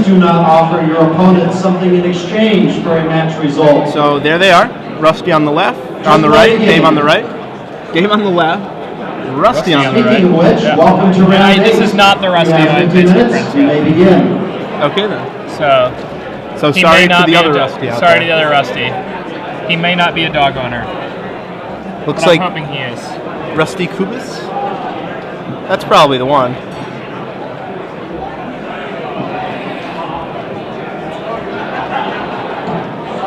do not offer your opponent something in exchange for a match result. So there they are. Rusty on the left, on the right, Dave on the right. Dave on the left, Rusty on the right. Speaking of which, welcome to round 8. This is not the Rusty I played with friends You may begin. Okay then. So sorry to the other Rusty out Sorry there. to the other Rusty. He may not be a dog owner. Looks but like I'm hoping he is. Rusty Kubis. That's probably the one.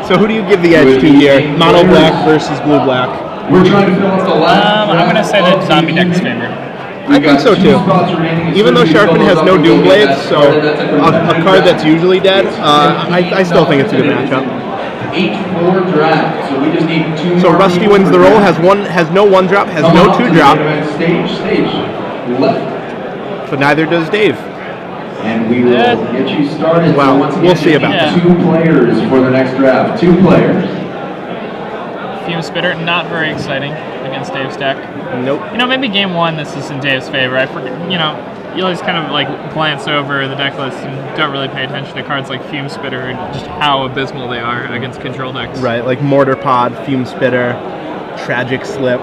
So who do you give the edge to here? Mono black versus blue black. We're trying to fill up the last. I'm going to say that zombie deck is favored. I think so too. Even though Sharfman has no Doom Blades, so a card that's usually dead, I still think it's a good matchup. 8-4 draft, so we just need 2 So more Rusty people wins for the roll, draft. has no 1-drop, has Come no up to the 2-drop, main event stage left. but neither does Dave. And we will get you started. Well, so once again, we'll see about that. 2 players for the next draft. 2 players. Fume Spitter, not very exciting against Dave's deck. Nope. You know, maybe game 1 this is in Dave's favor. I forget, you know, you always kind of like glance over the deck list and don't really pay attention to cards like Fume Spitter and just how abysmal they are against control decks. Right, like Mortar Pod, Fume Spitter, Tragic Slip.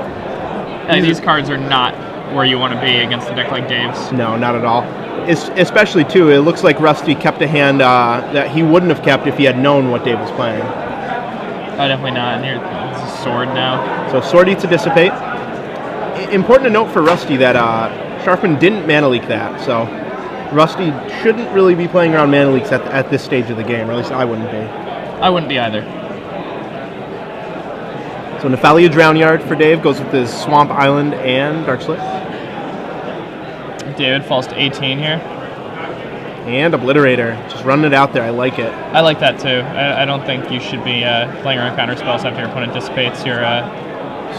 These cards are not where you want to be against a deck like Dave's. No, not at all. Especially, too, it looks like Rusty kept a hand that he wouldn't have kept if he had known what Dave was playing. Oh, definitely not. And here, it's a sword now. So Sword Eats to Dissipate. Important to note for Rusty that Sharfman didn't mana leak that, so Rusty shouldn't really be playing around mana leaks at this stage of the game, or at least I wouldn't be. I wouldn't be either. So Nephalia Drownyard for Dave goes with his Swamp Island and Dark Slit. David falls to 18 here. And Obliterator, just running it out there, I like it. I like that too. I don't think you should be playing around counter spells after your opponent dissipates your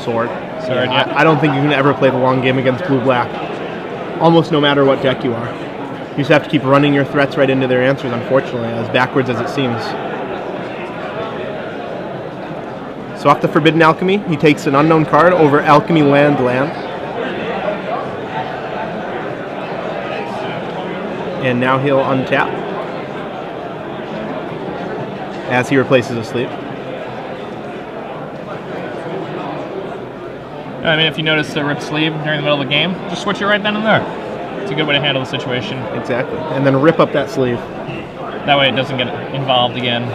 Sword. yeah. I don't think you can ever play the long game against blue-black, almost no matter what deck you are. You just have to keep running your threats right into their answers, unfortunately, as backwards as it seems. So off the Forbidden Alchemy, he takes an unknown card over Alchemy Land. And now he'll untap as he replaces a sleeve. I mean, if you notice the ripped sleeve during the middle of the game, just switch it right then and there. It's a good way to handle the situation. Exactly. And then rip up that sleeve. That way it doesn't get involved again.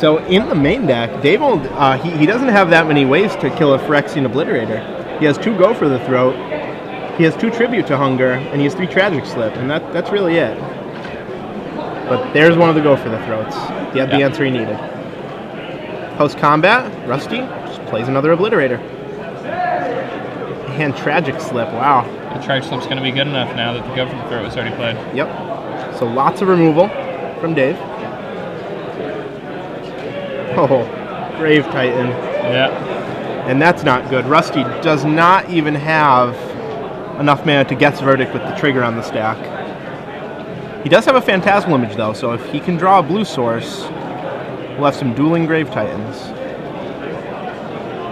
So in the main deck, Dave he doesn't have that many ways to kill a Phyrexian Obliterator. He has 2 Go for the Throat, he has 2 Tribute to Hunger, and he has 3 Tragic Slip, and that's really it. But there's one of the Go for the Throats. He had the answer he needed. Post-combat, Rusty just plays another Obliterator. And Tragic Slip, wow. The Tragic Slip's going to be good enough now that the Go for the Throat was already played. Yep. So lots of removal from Dave. Oh, Grave Titan. Yeah. And that's not good. Rusty does not even have enough mana to Geth's Verdict with the trigger on the stack. He does have a Phantasmal Image, though, so if he can draw a blue source, we'll have some dueling Grave Titans.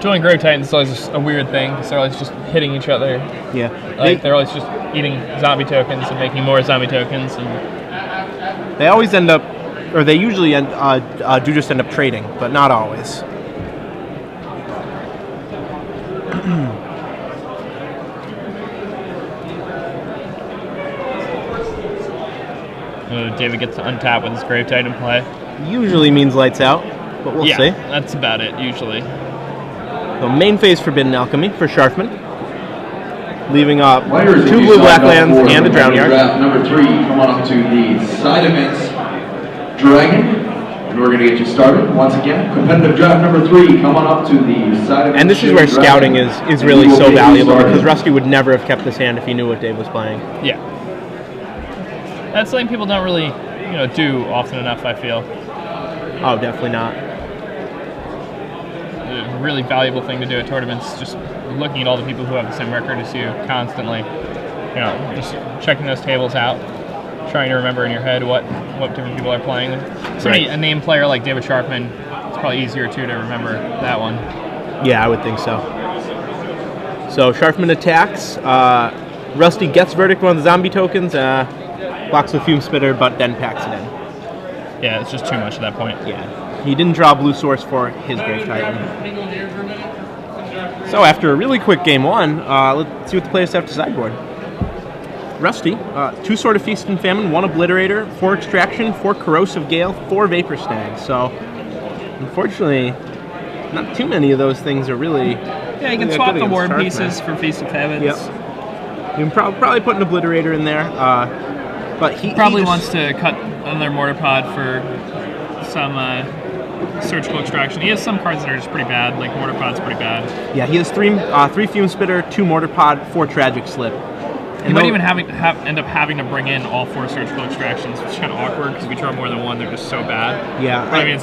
Dueling Grave Titans is always just a weird ththing, because they're always just hitting each other. Yeah. They're always just eating zombie tokens and making more zombie tokens. And they always end up, or they usually do just end up trading, but not always. David gets to untap with his Grave Titan play. Usually means lights out, but we'll see. That's about it, usually. So main phase Forbidden Alchemy for Sharfman, leaving up Players, 2 blue-black lands and a Drownyard. Draft number 3, come on up to the side events Dragon, and we're going to get you started. Once again, competitive draft number 3, come on up to the side events. And this is where scouting is really so valuable, because Rusty would never have kept this hand if he knew what Dave was playing. Yeah. That's something people don't really, do often enough, I feel. Oh, definitely not. A really valuable thing to do at tournaments, just looking at all the people who have the same record as you constantly. Just checking those tables out, trying to remember in your head what different people are playing. A name player like David Sharfman, it's probably easier, too, to remember that one. Yeah, I would think so. So Sharfman attacks. Rusty gets Verdict one of the zombie tokens. blocks with Fume Spitter, but then packs it in. Yeah, it's just too much at that point. Yeah. He didn't draw Blue Source for his Grave Titan. So after a really quick game one, let's see what the players have to sideboard. Rusty, 2 Sword of Feast and Famine, 1 Obliterator, 4 Extraction, 4 Corrosive Gale, 4 Vapor Snag. So, unfortunately, not too many of those things are really... Yeah, you can swap the War pieces for Feast of Famines. Yep. You can probably put an Obliterator in there, but he probably just wants to cut another Mortar Pod for some Surgical Extraction. He has some cards that are just pretty bad, like Mortar Pod's pretty bad. Yeah, he has 3 Fume Spitter, 2 Mortar Pod, 4 Tragic Slip. He might even end up having to bring in all 4 Surgical Extractions, which is kind of awkward because if you draw more than one, they're just so bad. Yeah. But, I mean,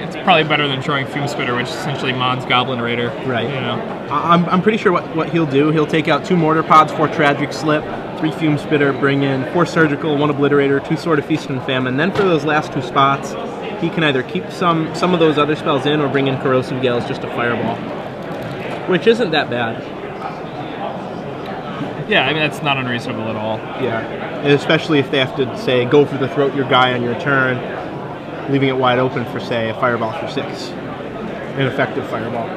it's probably better than drawing Fume Spitter, which is essentially Mon's Goblin Raider. Right. You know. I'm pretty sure what he'll do, he'll take out 2 Mortar Pods, 4 Tragic Slip, 3 Fume Spitter, bring in 4 Surgical, 1 Obliterator, 2 Sword of Feast and Famine. Then for those last 2 spots, he can either keep some of those other spells in or bring in Corrosive Gale as just a Fireball, which isn't that bad. Yeah, I mean, that's not unreasonable at all. Yeah, especially if they have to, say, go for the throat your guy on your turn, leaving it wide open for, say, a Fireball for 6. An effective Fireball.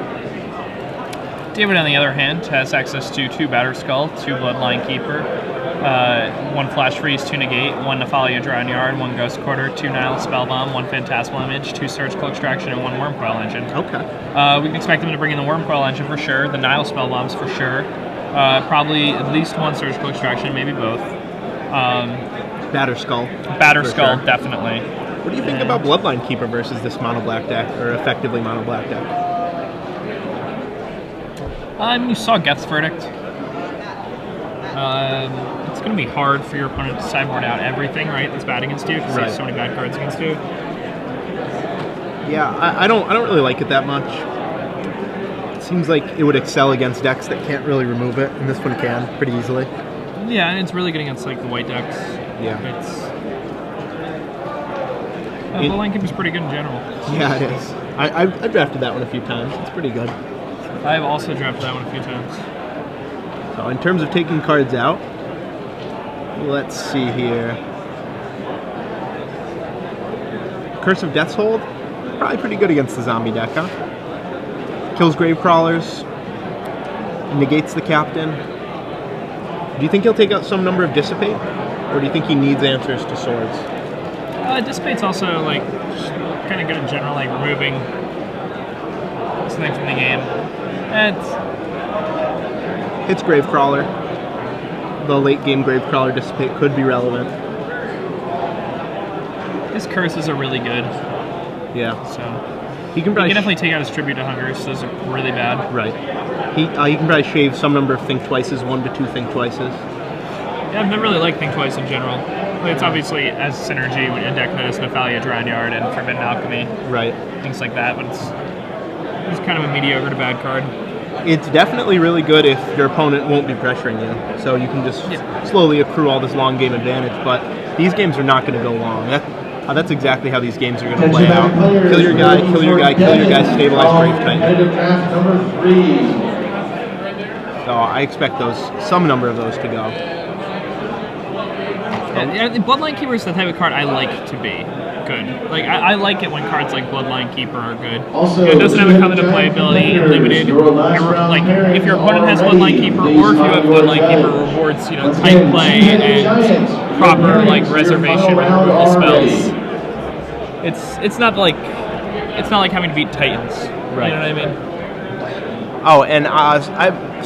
David, on the other hand, has access to 2 Batterskull, 2 Bloodline Keeper, 1 Flash Freeze, 2 Negate, 1 Nephalia Drown Yard, 1 Ghost Quarter, 2 Nihil Spellbomb, 1 Phantasmal Image, 2 Surgical Extraction, and 1 Wormcoil Engine. Okay. We can expect them to bring in the Wormcoil Engine for sure, the Nihil Spellbombs for sure, probably at least 1 Surgical Extraction, maybe both. Batterskull. Batterskull, sure. Definitely. What do you think about Bloodline Keeper versus this mono black deck, or effectively mono black deck? You saw Geth's Verdict. It's going to be hard for your opponent to sideboard out everything, right? That's bad against you because there's so many bad cards against you. Yeah, I don't really like it that much. It seems like it would excel against decks that can't really remove it, and this one can pretty easily. Yeah, and it's really good against like the white decks. Yeah. Bloodline Keeper's pretty good in general. Yeah, it is. I drafted that one a few times. It's pretty good. I've also drafted that one a few times. So in terms of taking cards out, let's see here. Curse of Death's Hold, probably pretty good against the zombie deck, huh? Kills Gravecrawlers, negates the Captain. Do you think he'll take out some number of Dissipate? Or do you think he needs answers to Swords? Dissipate's also like kind of good in general, like removing something from the game. Hits Gravecrawler. The late game Gravecrawler Dissipate could be relevant. His curses are really good. Yeah. So he can definitely take out his Tribute to Hunger, so those are really bad. Right. He can probably shave some number of Think Twices, 1 to 2 Think Twices. Yeah, I've never really liked Think Twice in general. It's obviously as synergy with a deck that has Nephalia Drown Yard and Forbidden Alchemy. Right. Things like that, but it's kind of a mediocre to bad card. It's definitely really good if your opponent won't be pressuring you, so you can just slowly accrue all this long game advantage, but these games are not going to go long. That's exactly how these games are going to play out. Kill your guy, kill your guy, kill your guy, stabilize Grave Titan. So I expect some number of those to go. Yeah, Bloodline Keeper is the type of card I like to be good. Like I like it when cards like Bloodline Keeper are good. Also, it doesn't have a come into play ability, limited. Like if your opponent has Bloodline Keeper, or if you have Bloodline Keeper, rewards tight play and proper like reservation and removal spells. It's not like having to beat Titans. Right. You know what I mean? Oh, and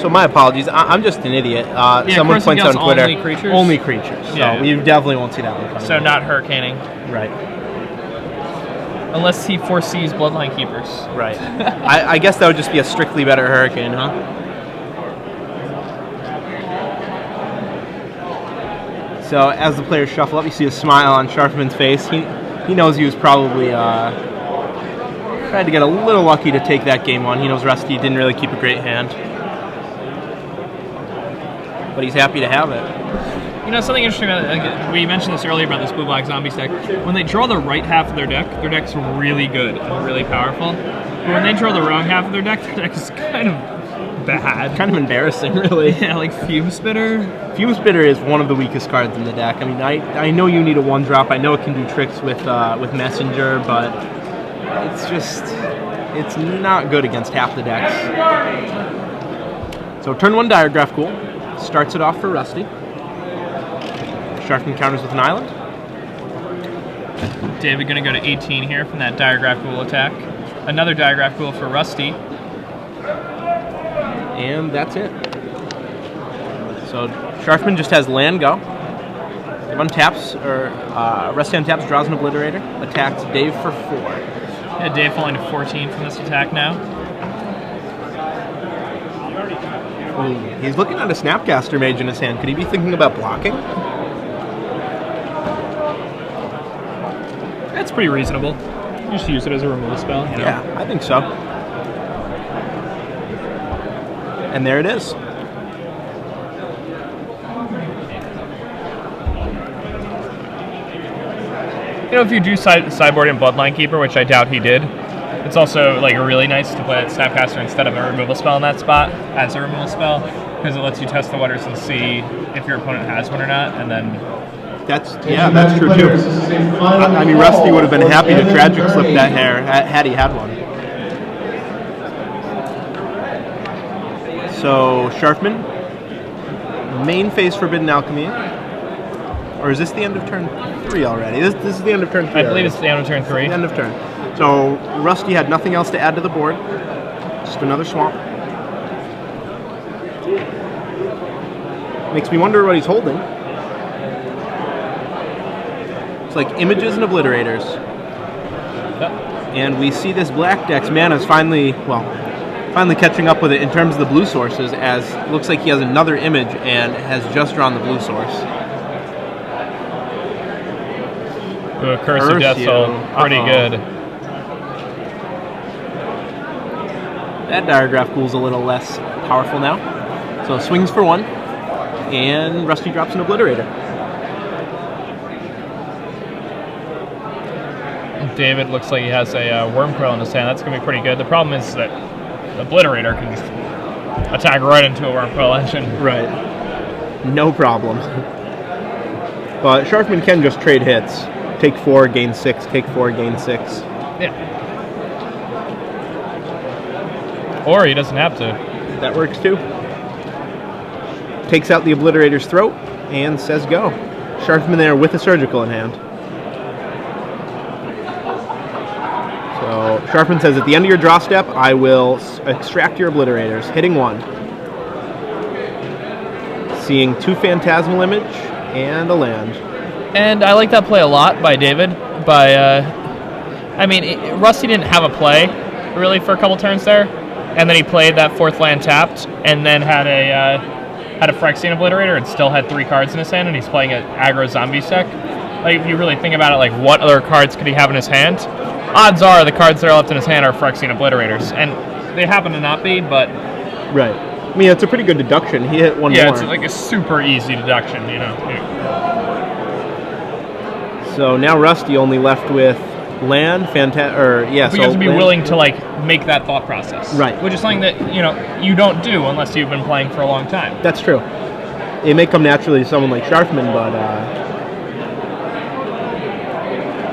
so my apologies. I'm just an idiot. Someone points out on Twitter. Only creatures. Only creatures. So you definitely won't see that one coming. So not Hurricaning. Right. Unless he foresees Bloodline Keepers. Right. I guess that would just be a strictly better Hurricane, huh? So as the players shuffle up, you see a smile on Sharfman's face. He knows he was probably tried to get a little lucky to take that game on. He knows Rusty didn't really keep a great hand, but he's happy to have it. Something interesting about we mentioned this earlier about this blue-black zombies deck. When they draw the right half of their deck's really good and really powerful. But when they draw the wrong half of their deck is kind of bad. Kind of embarrassing, really. Yeah, like Fume Spitter. Fume Spitter is one of the weakest cards in the deck. I mean, I know you need a 1-drop. I know it can do tricks with Messenger, but it's not good against half the decks. So turn 1 Diregraph Cool starts it off for Rusty. Sharfman counters with an island. David gonna go to 18 here from that Diregraph Ghoul attack. Another Diregraph Ghoul for Rusty. And that's it. So Sharfman just has land go. Untaps, or Rusty untaps, draws an Obliterator, attacks Dave for 4. Yeah, Dave falling to 14 from this attack now. Ooh, he's looking at a Snapcaster Mage in his hand. Could he be thinking about blocking? That's pretty reasonable. You just use it as a removal spell, you know? Yeah, I think so. And there it is. You know, if you do sideboard in Bloodline Keeper, which I doubt he did, it's also like really nice to play Snapcaster instead of a removal spell in that spot as a removal spell, because it lets you test the waters and see if your opponent has one or not, and then That's true too. I mean, Rusty would have been happy to tragic slip that hair had he had one. So Sharfman, main phase Forbidden Alchemy, or is this the end of turn 3 already? This is the end of turn 3. I believe it's the end of turn 3. The end of turn. So Rusty had nothing else to add to the board. Just another swamp. Makes me wonder what he's holding. It's like images and obliterators. Yep. And we see this black deck's mana is finally catching up with it in terms of the blue sources, as it looks like he has another image and has just drawn the blue source. Ooh, Curse of Death Soul. Pretty good. That Diregraph Ghoul's a little less powerful now. So swings for 1, and Rusty drops an Obliterator. David looks like he has a Worm Coil in his hand. That's going to be pretty good. The problem is that the Obliterator can just attack right into a Worm Coil engine. Right. No problem. But Sharfman can just trade hits. Take 4, gain 6, take 4, gain 6. Yeah. Or he doesn't have to. That works too. Takes out the Obliterator's throat and says go. Sharfman there with a Surgical in hand. So Sharfman says, at the end of your draw step, I will extract your Obliterators, hitting 1. Seeing 2 Phantasmal Image and a land. And I like that play a lot by David. Rusty didn't have a play, really, for a couple turns there. And then he played that 4th land tapped, and then had a Phyrexian Obliterator and still had 3 cards in his hand, and he's playing an aggro zombie deck. Like, if you really think about it, like, what other cards could he have in his hand? Odds are the cards that are left in his hand are Phyrexian Obliterators, and they happen to not be, but... Right. I mean, it's a pretty good deduction. He hit 1 more. Yeah, it's like a super easy deduction, you know. So now Rusty only left with land, But you have to be willing to, like, make that thought process. Right. Which is something that, you don't do unless you've been playing for a long time. That's true. It may come naturally to someone like Sharfman, but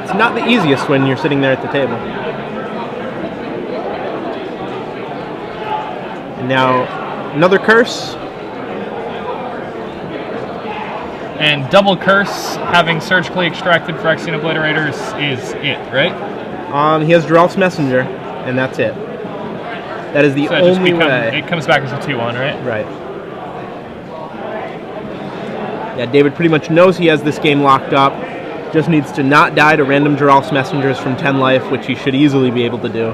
it's not the easiest when you're sitting there at the table. And now, another curse. And double curse, having surgically extracted Phyrexian Obliterators is it, right? He has Geralt's Messenger, and that's it. That is the So only way. it comes back as a 2-1, right? Right. Yeah, David pretty much knows he has this game locked up. Just needs to not die to random Geralt's Messengers from 10 life, which he should easily be able to do.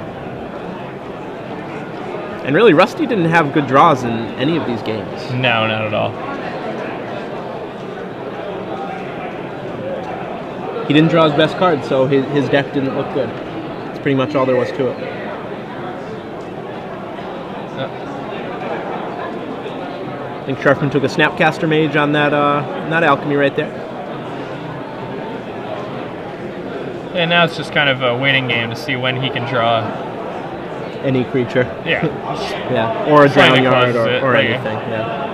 And really, Rusty didn't have good draws in any of these games. No, not at all. He didn't draw his best card, so his deck didn't look good. That's pretty much all there was to it. I think Sharfman took a Snapcaster Mage on that alchemy right there. And now it's just kind of a waiting game to see when he can draw any creature. Yeah. Yeah, or a Flying drown yard causes it, or right. anything. Yeah.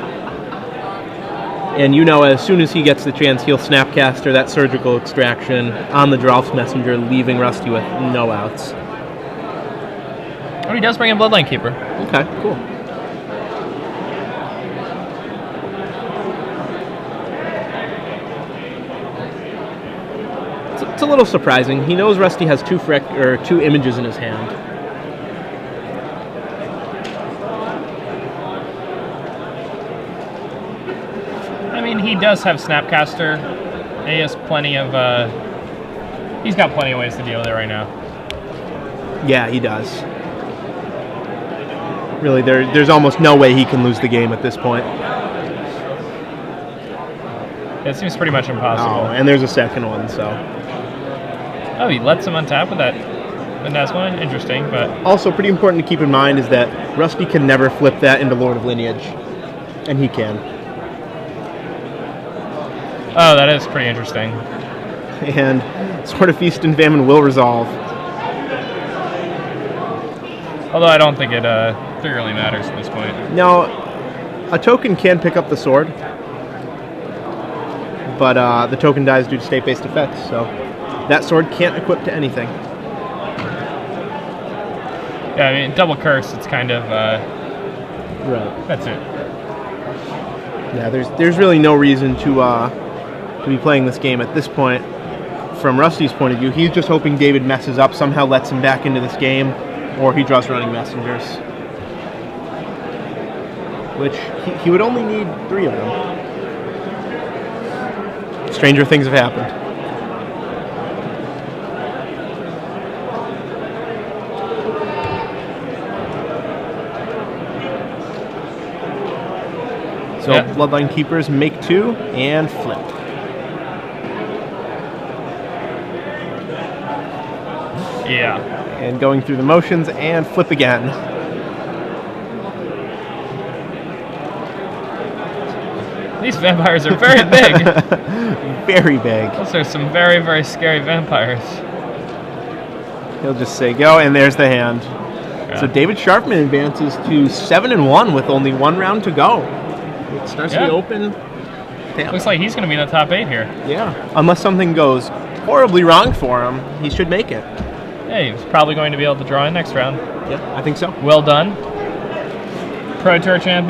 And you know, as soon as he gets the chance, he'll Snapcaster that surgical extraction on the Drolf's Messenger, leaving Rusty with no outs. Oh, he does bring in Bloodline Keeper. Okay, cool. It's a little surprising. He knows Rusty has two images in his hand. I mean, he does have Snapcaster. He has plenty of. He's got plenty of ways to deal with it right now. Yeah, he does. Really, there's almost no way he can lose the game at this point. It seems pretty much impossible. Oh, and there's a second one, so. Oh, he lets him untap with that Nesma. Interesting, but Also, pretty important to keep in mind is that Rusty can never flip that into Lord of Lineage, and he can. oh, that is pretty interesting. And Sword of Feast and Famine will resolve. Although I don't think it really matters at this point. Now, a token can pick up the sword, but the token dies due to state-based effects, so that sword can't equip to anything. Yeah, I mean, double curse. It's kind of Right. that's it. Yeah, there's really no reason to be playing this game at this point. From Rusty's point of view, he's just hoping David messes up, somehow lets him back into this game, or he draws running messengers. Which he would only need 3 of them. Stranger things have happened. So Yeah. Bloodline Keepers make 2 and flip. Yeah. And going through the motions and flip again. These vampires are very big. Very big. Those are some very, very scary vampires. He'll just say go, and there's the hand. Yeah. So David Sharfman advances to 7-1 with only 1 round to go. It starts Yeah. to open. Damn. Looks like he's going to be in the top 8 here. Yeah. Unless something goes horribly wrong for him, he should make it. Hey, he's probably going to be able to draw in next round. Yep, I think so. Well done. Pro Tour champion.